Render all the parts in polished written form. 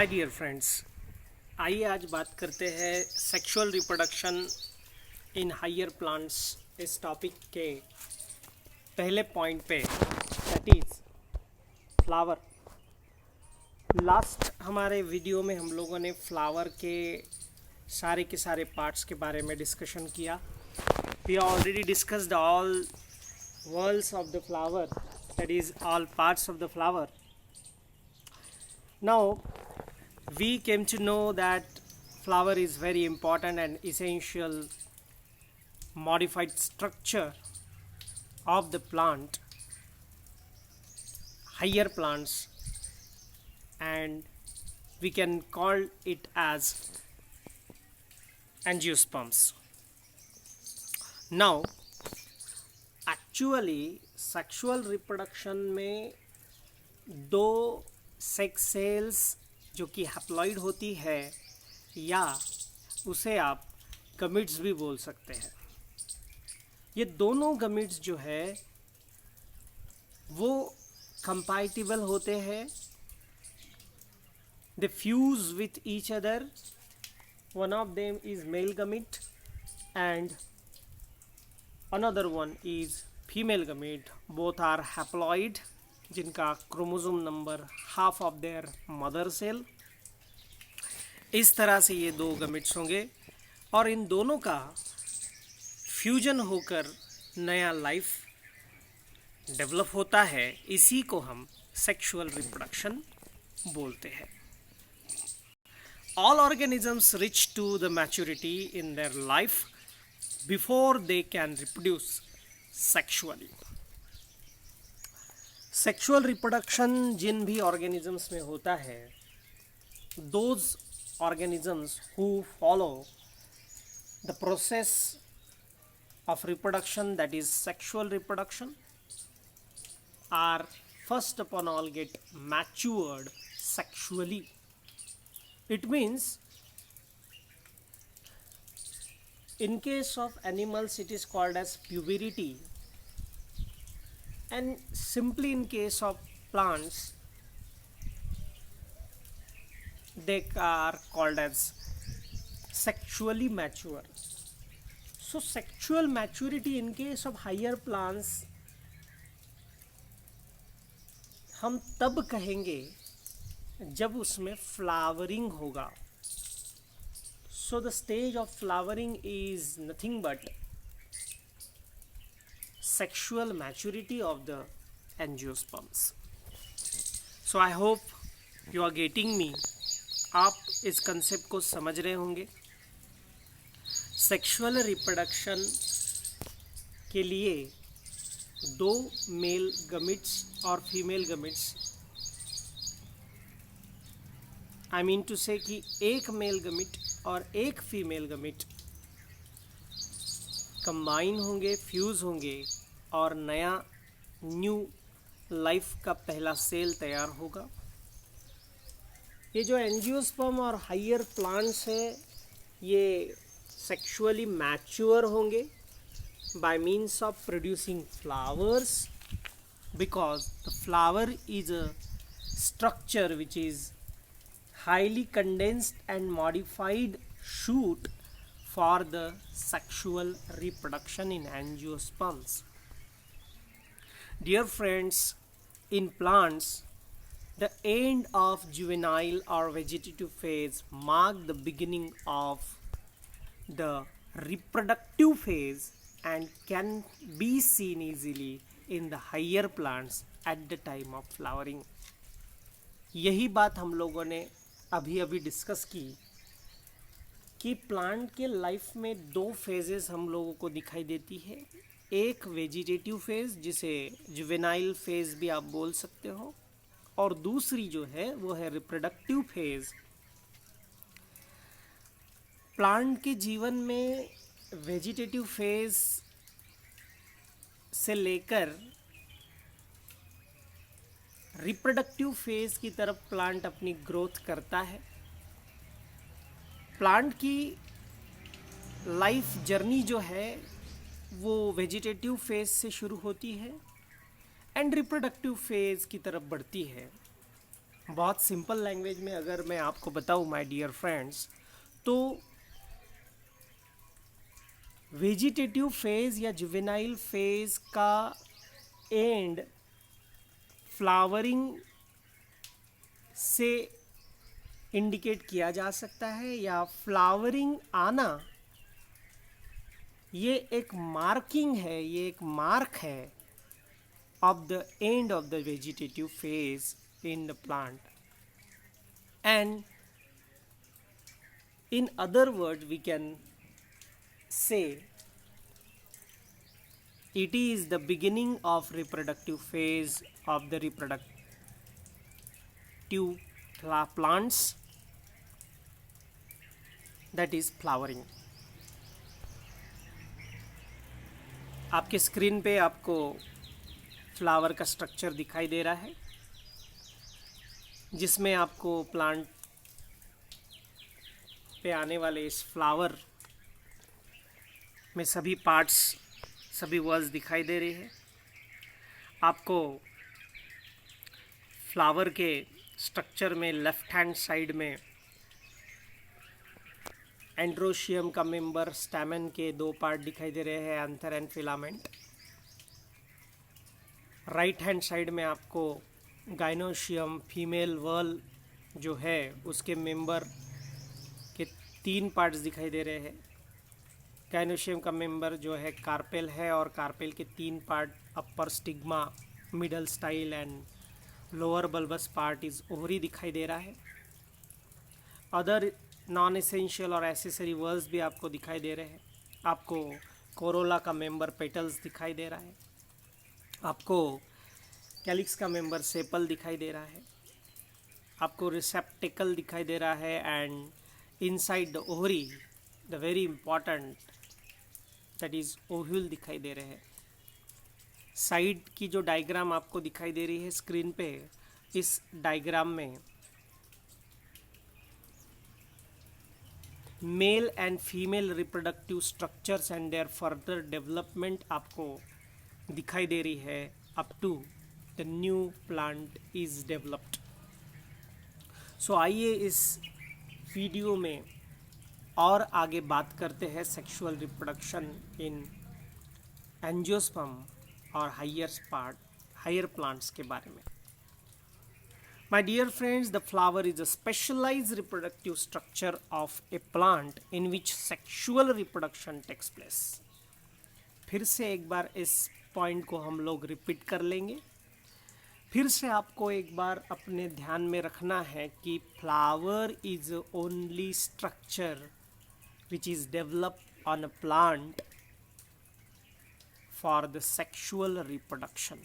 Hi dear friends, आइए आज बात करते हैं sexual reproduction in higher plants. इस टॉपिक के पहले पॉइंट पे, दैट इज फ्लावर। लास्ट हमारे वीडियो में हम लोगों ने फ्लावर के सारे पार्ट्स के बारे में डिस्कशन किया। We already discussed all whorls of the flower, that is all parts of the flower. Now we came to know that flower is very important and essential modified structure of the plant, higher plants, and we can call it as angiosperms. Now actually sexual reproduction में दो sex cells जो कि haploid होती है, या उसे आप gametes भी बोल सकते हैं, ये दोनों गमीट्स जो है वो कंपैटिबल होते हैं. They fuse with each other. One of them is male gamete and another one is female gamete. Both are haploid, जिनका chromosome number half of their mother cell. इस तरह से ये दो गमीट्स होंगे और इन दोनों का फ्यूजन होकर नया लाइफ डेवलप होता है. इसी को हम सेक्सुअल रिप्रोडक्शन बोलते हैं. All organisms reach to the maturity in their life before they can reproduce sexually. Sexual reproduction जिन भी ऑर्गेनिजम्स में होता है, those organisms who follow the process of reproduction, that is sexual reproduction, are first upon all get matured sexually. It means in case of animals it is called as puberty, and simply in case of plants they are called as sexually mature. So sexual maturity in case of higher plants हम तब कहेंगे जब उसमें flowering होगा. So the stage of flowering is nothing but sexual maturity of the angiosperms. So I hope you are getting me. आप इस concept को समझ रहे होंगे. सेक्सुअल रिप्रोडक्शन के लिए दो मेल गमीट्स और female gametes, I mean to say कि एक मेल गमीट और एक फीमेल गमीट कंबाइन होंगे, फ्यूज होंगे और नया न्यू लाइफ का पहला सेल तैयार होगा. ये जो एंजियोस्पर्म और हायर प्लांट्स है, ये सेक्सुअली मैच्योर होंगे by means of producing flowers, because the flower is a structure which is highly condensed and modified shoot for the sexual reproduction in angiosperms. Dear friends, in plants, the end of juvenile or vegetative phase mark the beginning of the reproductive phase and can be seen easily in the higher plants at the time of flowering. यही बात हम लोगों ने अभी discuss की कि plant के life में दो फेजेस हम लोगों को दिखाई देती है. एक वेजिटेटिव फेज, जिसे जुवेनाइल फेज भी आप बोल सकते हो, और दूसरी जो है वो है रिप्रोडक्टिव फेज. प्लांट के जीवन में वेजिटेटिव फेज से लेकर रिप्रोडक्टिव फेज की तरफ प्लांट अपनी ग्रोथ करता है. प्लांट की लाइफ जर्नी जो है वो वेजिटेटिव फेज से शुरू होती है एंड रिप्रोडक्टिव फेज की तरफ बढ़ती है. बहुत सिंपल लैंग्वेज में अगर मैं आपको बताऊं माय डियर फ्रेंड्स, तो वेजिटेटिव फेज या जुवेनाइल फेज का एंड फ्लावरिंग से इंडिकेट किया जा सकता है, या फ्लावरिंग आना ये एक मार्किंग है, ये एक मार्क है of the end of the vegetative phase in the plant. And in other words, we can say it is the beginning of reproductive phase of the reproductive plants, that is flowering. आपके screen पे आपको flower का structure दिखाई दे रहा है, जिसमें आपको प्लांट पे आने वाले इस फ्लावर में सभी पार्ट्स, सभी वर्ड्स दिखाई दे रही है। आपको फ्लावर के स्ट्रक्चर में लेफ्ट हैंड साइड में एंड्रोशियम का मेंबर, स्टैमेन के 2 पार्ट दिखाई दे रहे हैं, anther and filament. Right hand side में आपको गाइनोशियम, फीमेल वर्ल जो है उसके मेंबर के 3 पार्ट्स दिखाई दे रहे हैं। गाइनोशियम का मेंबर जो है कार्पेल है, और कार्पेल के 3 part, upper stigma, middle style and lower bulbous part is ovary दिखाई दे रहा है। अदर नॉन एसेंशियल और एसेसरी वर्ल्स भी आपको दिखाई दे रहे हैं। आपको कोरोला का मेंबर पेटल्स दिखाई दे रहा है, आपको कैलिक्स का मेंबर सेपल दिखाई दे रहा है, आपको रिसेप्टिकल दिखाई दे रहा है, and inside the ovary the very important that is ovule दिखाई दे रहे हैं। साइड की जो डायग्राम आपको दिखाई दे रही है स्क्रीन पे, इस डायग्राम में male and female reproductive structures and their further development आपको दिखाई दे रही है up to the new plant is developed. So आइए इस वीडियो में और आगे बात करते हैं सेक्सुअल रिप्रोडक्शन इन एंजियोस्पर्म और हायर प्लांट्स के बारे में। My dear friends, the flower is a specialized reproductive structure of a plant in which sexual reproduction takes place. फिर से एक बार इस पॉइंट को हम लोग रिपीट कर लेंगे। फिर से आपको एक बार अपने ध्यान में रखना है कि flower is only structure which is developed on a plant for the sexual reproduction.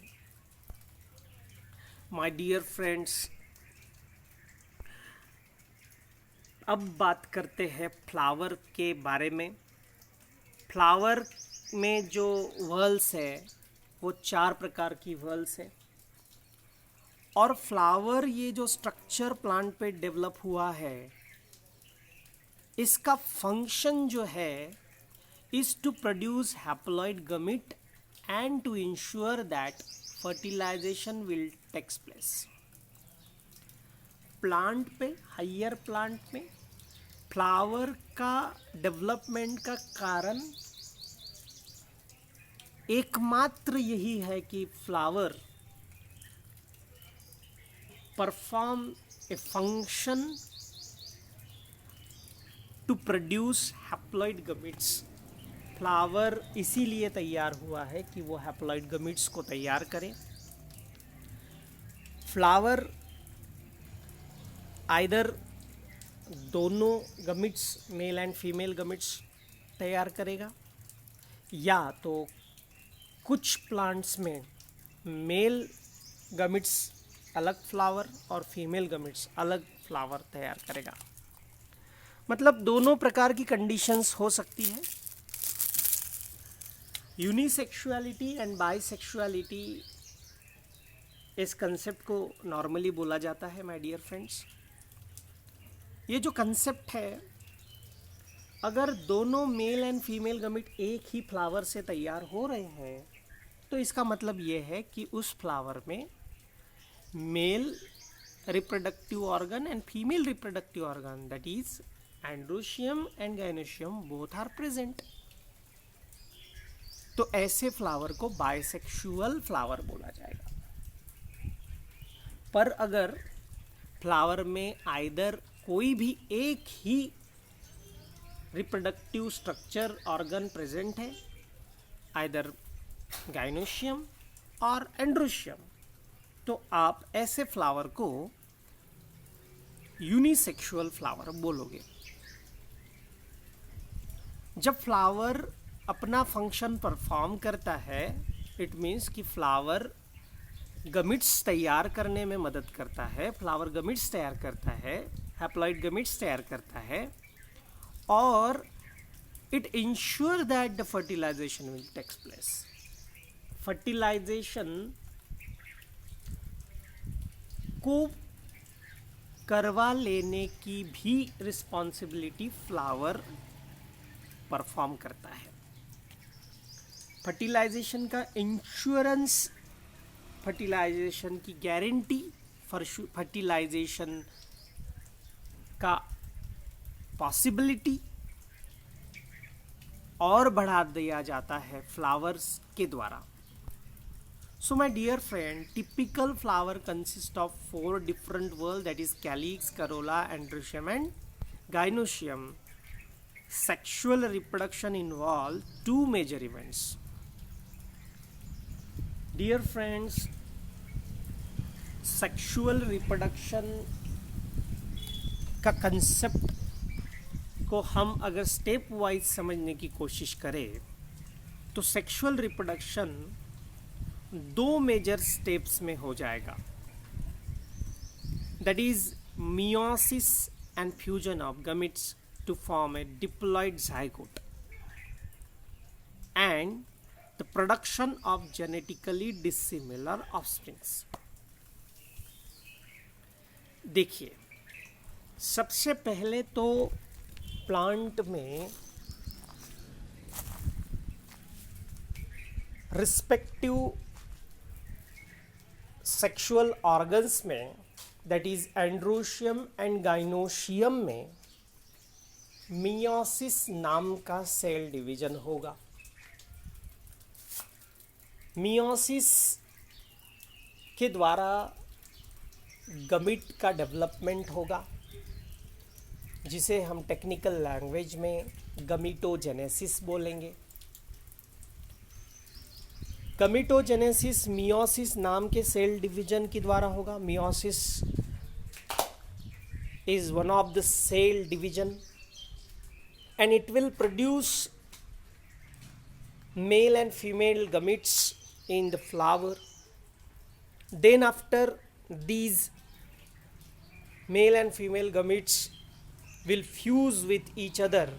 My dear friends, अब बात करते हैं फ्लावर के बारे में। फ्लावर में जो वर्ल्स है वो 4 प्रकार की वर्ल्स है, और फ्लावर ये जो स्ट्रक्चर प्लांट पे डेवलप हुआ है, इसका फंक्शन जो है is to produce haploid gamete and to ensure that fertilisation will takes place. Plant पे, हायर प्लांट में फ्लावर का डेवलपमेंट का कारण एकमात्र यही है कि flower perform a function to produce haploid gametes. Flower इसीलिए तैयार हुआ है कि वो हैप्लॉइड गमीट्स को तैयार करे। फ्लावर आइदर दोनों gametes, mail and female gametes तैयार करेगा, या तो कुछ प्लांट्स में मेल गमीट्स अलग फ्लावर और फीमेल गमीट्स अलग फ्लावर तैयार करेगा। मतलब दोनों प्रकार की कंडीशंस हो सकती है। यूनिसेक्सुअलिटी एंड बाइसेक्सुअलिटी इस कंसेप्ट को नॉर्मली बोला जाता है माय डियर फ्रेंड्स। ये जो कंसेप्ट है, अगर दोनों मेल एंड फीमेल गमीट एक ही फ्लावर से तैयार हो रहे हैं तो इसका मतलब ये है कि उस फ्लावर में mail reproductive organ and female reproductive organ, that is androecium and gynoecium both are present. तो ऐसे फ्लावर को बाइसेक्सुअल फ्लावर बोला जाएगा. पर अगर फ्लावर में आइदर कोई भी एक ही रिप्रोडक्टिव स्ट्रक्चर ऑर्गन प्रेजेंट है, आइदर गाइनोशियम और एंड्रोशियम, तो आप ऐसे फ्लावर को यूनिसेक्सुअल फ्लावर बोलोगे. जब फ्लावर अपना फंक्शन परफॉर्म करता है, इट मीन्स कि फ्लावर गमिट्स तैयार करने में मदद करता है, फ्लावर गमिट्स तैयार करता है, हैप्लॉइड गमिट्स तैयार करता है, और it ensure that the fertilisation will takes place. Fertilisation को करवा लेने की भी रिस्पॉन्सिबिलिटी फ्लावर परफॉर्म करता है. फर्टिलाइजेशन का इंश्योरेंस, फर्टिलाइजेशन की गारंटी, फर्टिलाइजेशन का पॉसिबिलिटी और बढ़ा दिया जाता है फ्लावर्स के द्वारा. So my dear friend, typical flower consists of 4 different whorls, that is calyx, corolla, androecium and gynoecium. Sexual reproduction involves 2 major events. Dear friends, sexual reproduction का कंसेप्ट को हम अगर स्टेप वाइज समझने की कोशिश करें तो सेक्सुअल रिप्रोडक्शन 2 मेजर स्टेप्स में हो जाएगा. That is meiosis and fusion of gametes to form a diploid zygote and the production of genetically dissimilar offsprings. देखिए, सबसे पहले तो प्लांट में रिस्पेक्टिव सेक्सुअल ऑर्गन्स में, that is androecium and gynoecium में मियोसिस नाम का सेल डिवीजन होगा. मियोसिस के द्वारा गमिट का डेवलपमेंट होगा, जिसे हम टेक्निकल लैंग्वेज में गमिटोजेनेसिस बोलेंगे. गमिटोजेनेसिस मियोसिस नाम के सेल डिवीजन के द्वारा होगा. Meiosis is one of the cell division and it will produce male and female gametes in the flower. Then after these male and female gametes will fuse with each other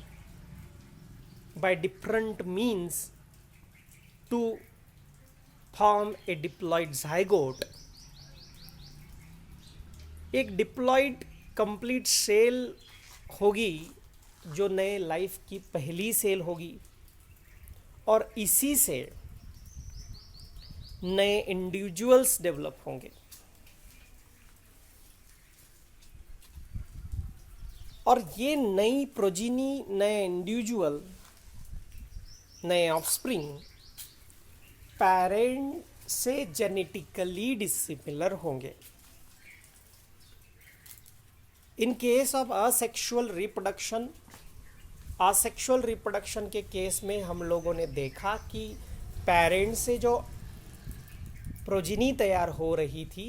by different means to form a diploid zygote. एक diploid complete cell होगी जो नए life की पहली cell होगी, और इसी से नए इंडिविजुअल्स डेवलप होंगे. और ये नई प्रोजीनी, नए इंडिविजुअल, नए ऑफस्प्रिंग पेरेंट से जेनेटिकली डिसिमिलर होंगे. इन case of asexual reproduction, asexual reproduction के केस में हम लोगों ने देखा कि पेरेंट से जो प्रोजिनी तैयार हो रही थी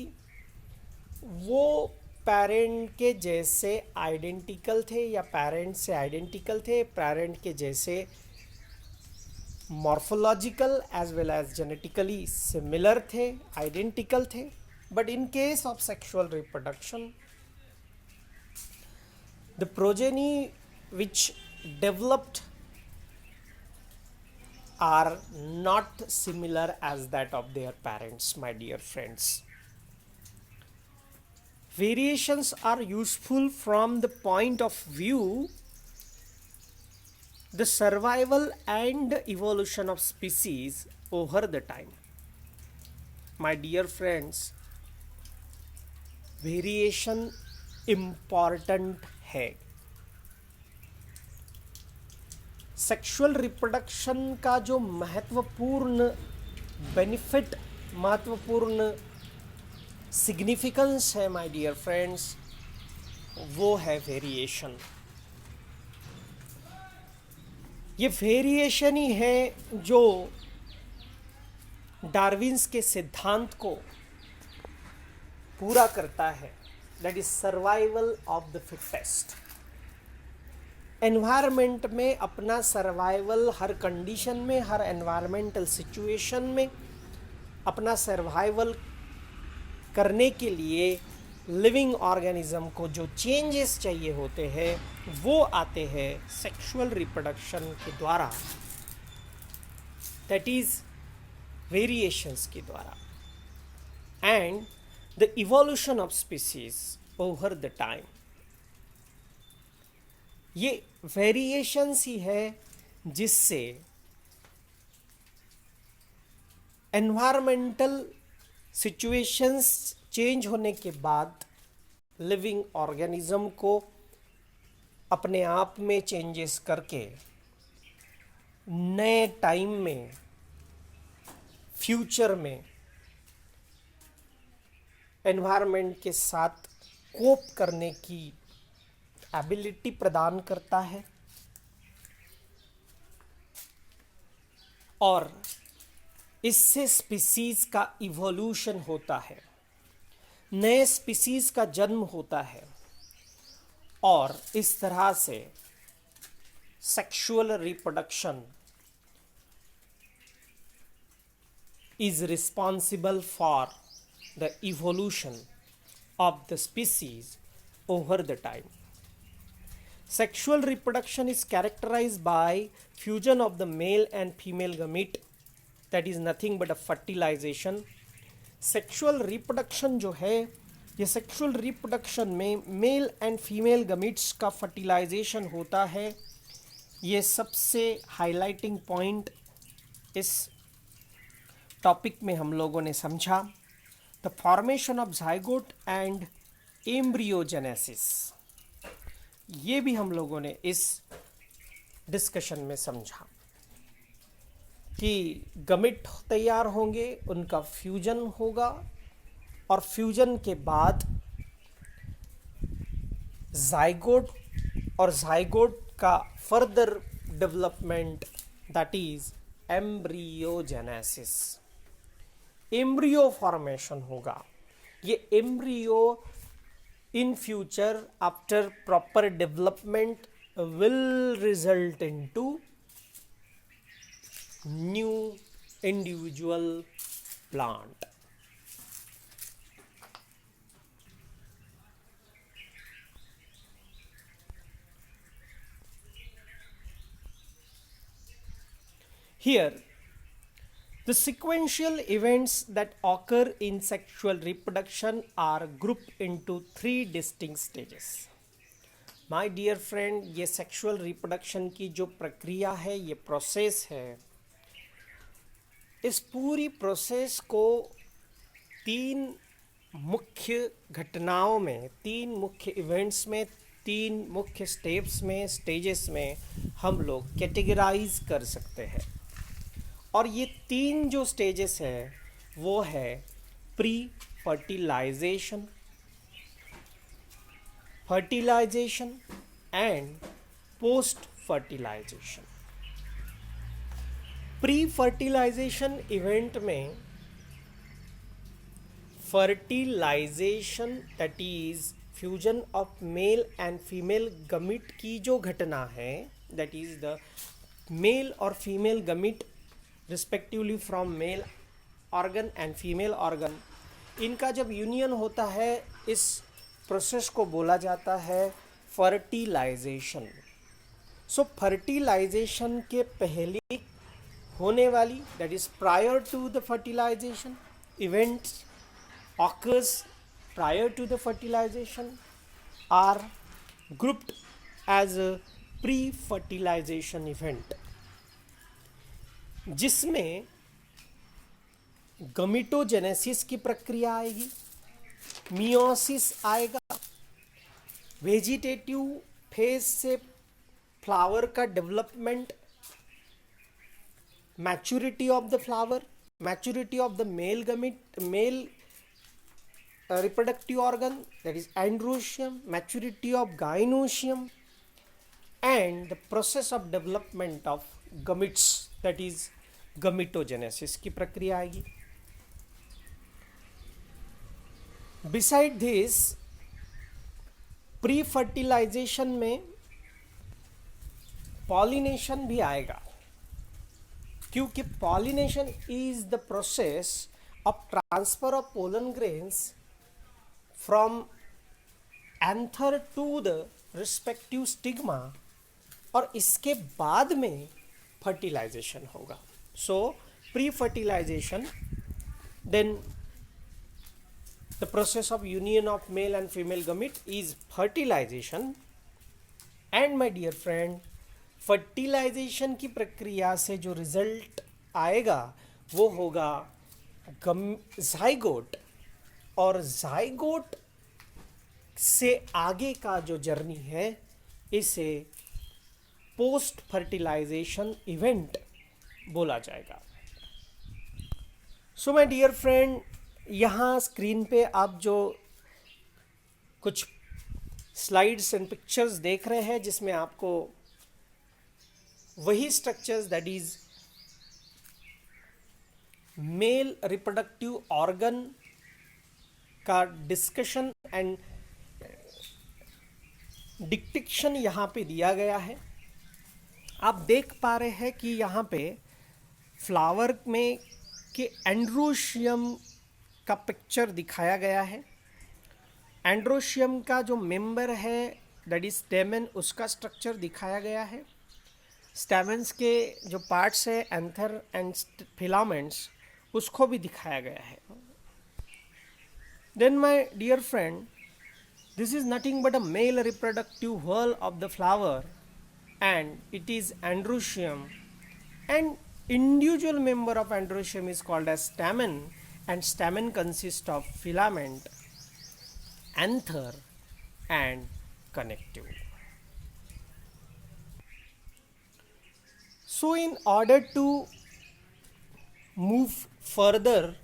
वो पेरेंट के जैसे आइडेंटिकल थे, या पेरेंट से आइडेंटिकल थे, पेरेंट के जैसे morphological as well as genetically similar थे, आइडेंटिकल थे. But in case of sexual reproduction, the progeny which developed are not similar as that of their parents, my dear friends. Variations are useful from the point of view the survival and evolution of species over the time. My dear friends, variation important है। Sexual reproduction का जो महत्वपूर्ण benefit, महत्वपूर्ण significance है my dear friends, वो है variation. ये variation ही है जो डार्विन्स के सिद्धांत को पूरा करता है, that is survival of the fittest. Environment में अपना सर्वाइवल, हर कंडीशन में, हर एनवायरमेंटल सिचुएशन में अपना सर्वाइवल करने के लिए लिविंग ऑर्गेनिज्म को जो चेंजेस चाहिए होते हैं वो आते हैं सेक्सुअल रिप्रोडक्शन के द्वारा, दैट इज वेरिएशंस के द्वारा, and the evolution of species over the time. ये वेरिएशंस ही है जिससे एनवायरमेंटल सिचुएशंस चेंज होने के बाद लिविंग ऑर्गेनिज्म को अपने आप में चेंजेस करके नए टाइम में, फ्यूचर में एनवायरनमेंट के साथ कोप करने की एबिलिटी प्रदान करता है, और इससे स्पीसीज का इवोल्यूशन होता है, नए स्पीसीज का जन्म होता है, और इस तरह से sexual reproduction is responsible for the evolution of the species over the time. Sexual reproduction is characterized by fusion of the male and female gamete, that is nothing but a fertilization. Sexual reproduction जो है, ये sexual reproduction में male and female gametes का fertilisation होता है। ये सबसे highlighting point इस टॉपिक में हम लोगों ने समझा। The formation of zygote and embryogenesis, ये भी हम लोगों ने इस डिस्कशन में समझा कि गमिट तैयार होंगे, उनका फ्यूजन होगा, और फ्यूजन के बाद जाइगोट, और जाइगोट का further development, that is embryogenesis. Embryo formation होगा। ये embryo in future after proper development will result into new individual plant. Here, the sequential events that occur in sexual reproduction are grouped into 3 distinct stages. My dear friend, ये sexual reproduction की जो प्रक्रिया है, ये process है, इस पूरी process को 3 मुख्य घटनाओं में, 3 मुख्य इवेंट्स में, 3 मुख्य स्टेप्स में, स्टेजेस में हम लोग कैटेगराइज कर सकते हैं। और ये 3 जो स्टेजेस है वो है pre fertilization, fertilization and post fertilization. Pre fertilization event में fertilization, that is fusion of male and female gamete की जो घटना है, दैट इज द मेल और female gamete respectively from male organ and female organ, इनका जब union होता है, इस प्रोसेस को बोला जाता है फर्टिलाइजेशन। सो फर्टिलाइजेशन के पहले होने वाली, that is prior to the fertilisation, events occurs prior to the fertilization are grouped as a pre-fertilization event, जिसमें गमीटोजेनेसिस की प्रक्रिया आएगी, मियोसिस आएगा, वेजिटेटिव फेज से फ्लावर का development, maturity of the flower, maturity of the male gamete, male reproductive organ, that is androecium, maturity of gynoecium, and the process of development of gametes, that is gametogenesis की प्रक्रिया आएगी. Beside this, pre fertilisation में pollination भी आएगा, क्योंकि pollination is the process of transfer of pollen grains from anther to the respective stigma, और इसके बाद में फर्टिलाइजेशन होगा. So pre fertilisation, then the process of union of male and female gamete is fertilisation. And my dear friend, fertilisation की प्रक्रिया से जो result आएगा वो होगा जाइगोट, और जाइगोट से आगे का जो जर्नी है इसे पोस्ट फर्टिलाइजेशन इवेंट बोला जाएगा. सो माय डियर फ्रेंड, यहाँ स्क्रीन पे आप जो कुछ स्लाइड्स एंड पिक्चर्स देख रहे हैं, जिसमें आपको वही structures, that is male reproductive organ का डिस्कशन एंड डिक्टिक्शन यहाँ पे दिया गया है. आप देख पा रहे हैं कि यहाँ पे फ्लावर में के एंड्रोशियम का पिक्चर दिखाया गया है. एंड्रोशियम का जो मेंबर है, दैट इज स्टेमन, उसका स्ट्रक्चर दिखाया गया है. स्टेमन्स के जो पार्ट्स है, एंथर एंड फिलामेंट्स, उसको भी दिखाया गया है. Then my dear friend, this is nothing but a male reproductive whorl of the flower, and it is androecium, and individual member of androecium is called as stamen, and stamen consists of filament, anther and connective. So in order to move further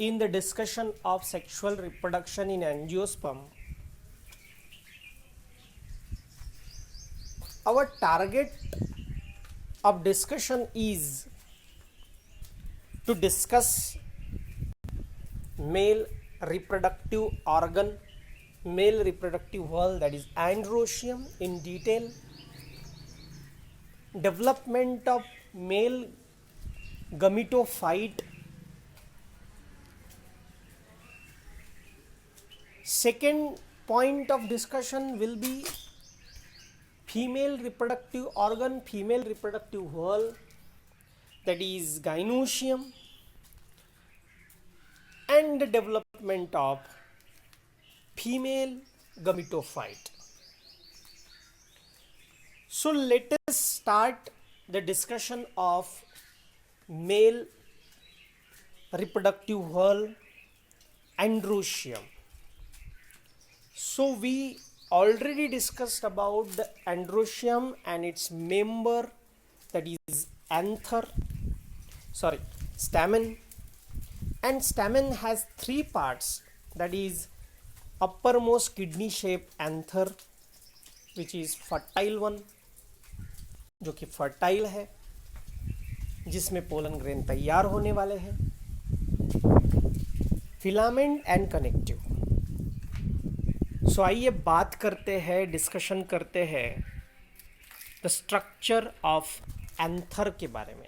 in the discussion of sexual reproduction in angiosperm, our target of discussion is to discuss male reproductive organ, male reproductive whorl, that is androecium, in detail, development of male gametophyte. Second point of discussion will be female reproductive organ, female reproductive whorl, that is gynoecium, and the development of female gametophyte. So let us start the discussion of male reproductive whorl, androecium. So we already discussed about the androecium and its member, that is stamen, and stamen has three parts, that is uppermost kidney shaped anther, which is fertile one, जो कि fertile है, जिसमें pollen grain तैयार होने वाले हैं, filament and connective. सो आइए बात करते हैं, डिस्कशन करते हैं द स्ट्रक्चर ऑफ एंथर के बारे में.